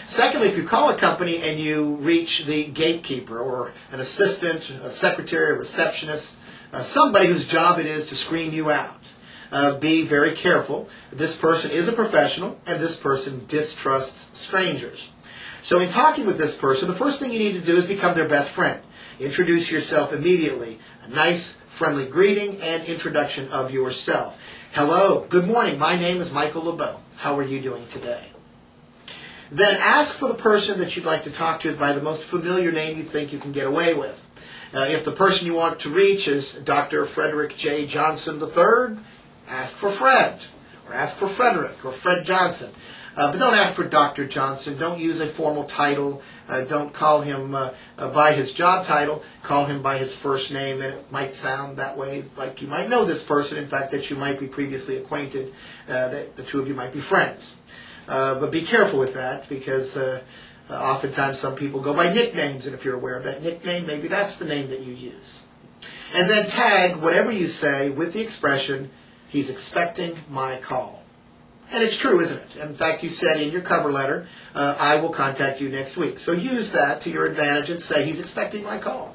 Secondly, if you call a company and you reach the gatekeeper or an assistant, a secretary, a receptionist, somebody whose job it is to screen you out, be very careful. This person is a professional and this person distrusts strangers. So in talking with this person, the first thing you need to do is become their best friend. Introduce yourself immediately. A nice, friendly greeting and introduction of yourself. Hello, good morning, my name is Michael Lebeau. How are you doing today? Then ask for the person that you'd like to talk to by the most familiar name you think you can get away with. If the person you want to reach is Dr. Frederick J. Johnson III, ask for Fred, or ask for Frederick, or Fred Johnson. But don't ask for Dr. Johnson. Don't use a formal title. Don't call him by his job title. Call him by his first name. And it might sound that way, like you might know this person. In fact, that you might be previously acquainted, that the two of you might be friends. But be careful with that, because oftentimes some people go by nicknames, and if you're aware of that nickname, maybe that's the name that you use. And then tag whatever you say with the expression, he's expecting my call. And it's true, isn't it? In fact, you said in your cover letter, I will contact you next week. So use that to your advantage and say, he's expecting my call.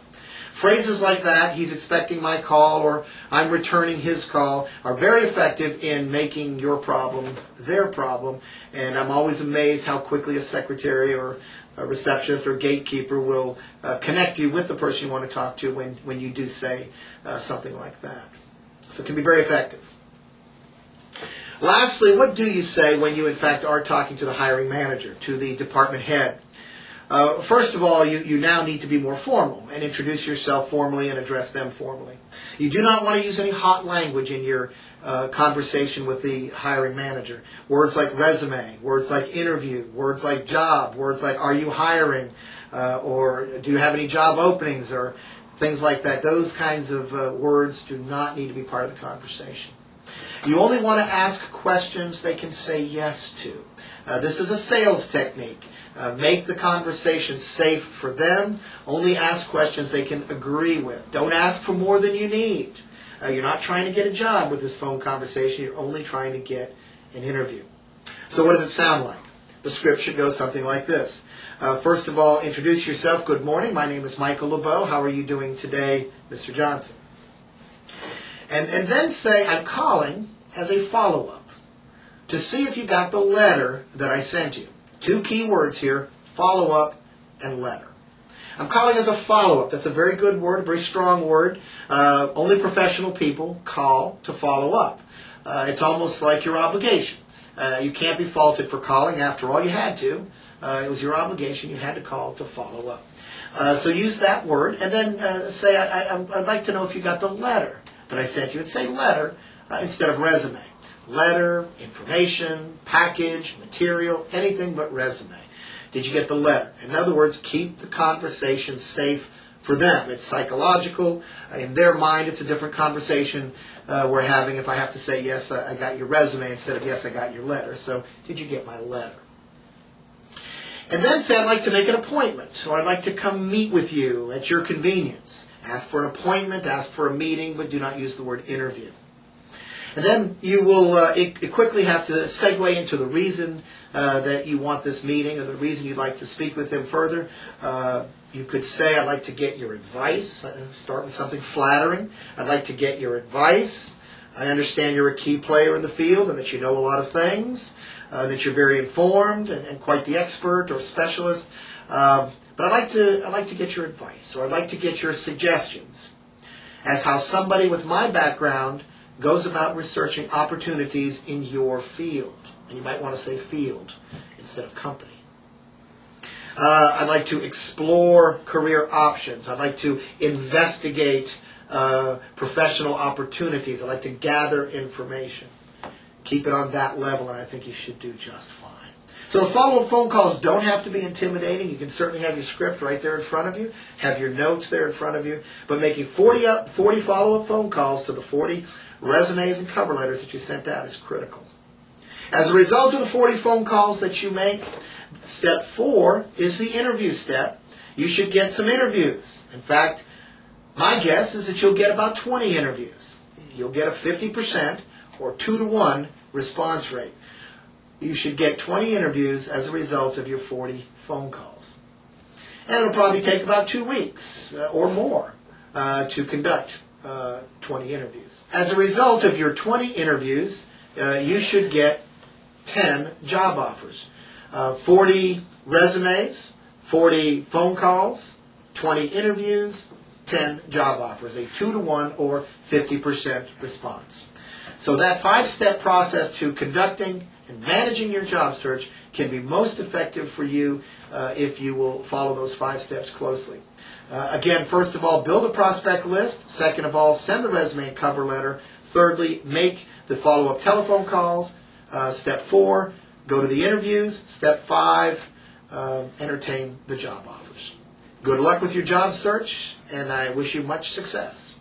Phrases like that, he's expecting my call, or I'm returning his call, are very effective in making your problem their problem. And I'm always amazed how quickly a secretary or a receptionist or gatekeeper will connect you with the person you want to talk to when you do say something like that. So it can be very effective. Lastly, what do you say when you in fact are talking to the hiring manager, to the department head? First of all, you now need to be more formal and introduce yourself formally and address them formally. You do not want to use any hot language in your conversation with the hiring manager. Words like resume, words like interview, words like job, words like are you hiring, or do you have any job openings, or things like that. Those kinds of words do not need to be part of the conversation. You only want to ask questions they can say yes to. This is a sales technique. Make the conversation safe for them. Only ask questions they can agree with. Don't ask for more than you need. You're not trying to get a job with this phone conversation. You're only trying to get an interview. So what does it sound like? The script should go something like this. First of all, introduce yourself. Good morning. My name is Michael Lebeau. How are you doing today, Mr. Johnson? And then say, I'm calling as a follow-up to see if you got the letter that I sent you. Two key words here, follow-up and letter. I'm calling as a follow-up. That's a very good word, a very strong word. Only professional people call to follow up. It's almost like your obligation. You can't be faulted for calling. After all, you had to. It was your obligation. You had to call to follow up. So use that word, and then say, I'd like to know if you got the letter that I sent you. And say letter instead of resume. Letter, information, package, material, anything but resume. Did you get the letter? In other words, keep the conversation safe for them. It's psychological. In their mind, it's a different conversation we're having if I have to say, yes, I got your resume, instead of, yes, I got your letter. So, did you get my letter? And then say, I'd like to make an appointment, or I'd like to come meet with you at your convenience. Ask for an appointment, ask for a meeting, but do not use the word interview. And then you will quickly have to segue into the reason that you want this meeting, or the reason you'd like to speak with him further. You could say, I'd like to get your advice. Start with something flattering. I'd like to get your advice. I understand you're a key player in the field and that you know a lot of things, that you're very informed and quite the expert or specialist. But I'd like to get your advice, or I'd like to get your suggestions as how somebody with my background goes about researching opportunities in your field. And you might want to say field instead of company. I'd like to explore career options. I'd like to investigate professional opportunities. I'd like to gather information. Keep it on that level, and I think you should do just fine. So the follow-up phone calls don't have to be intimidating. You can certainly have your script right there in front of you, have your notes there in front of you, but making 40 follow-up phone calls to the 40 resumes and cover letters that you sent out is critical. As a result of the 40 phone calls that you make, step 4 is the interview step. You should get some interviews. In fact, my guess is that you'll get about 20 interviews. You'll get a 50% or 2-to-1 response rate. you should get 20 interviews as a result of your 40 phone calls. And it'll probably take about 2 weeks or more to conduct 20 interviews. As a result of your 20 interviews, you should get 10 job offers. 40 resumes, 40 phone calls, 20 interviews, 10 job offers, a 2-to-1 or 50% response. So that 5-step process to conducting and managing your job search can be most effective for you if you will follow those 5 steps closely. Again, first of all, build a prospect list. Second of all, send the resume and cover letter. Thirdly, make the follow-up telephone calls. Step 4, go to the interviews. Step 5, entertain the job offers. Good luck with your job search, and I wish you much success.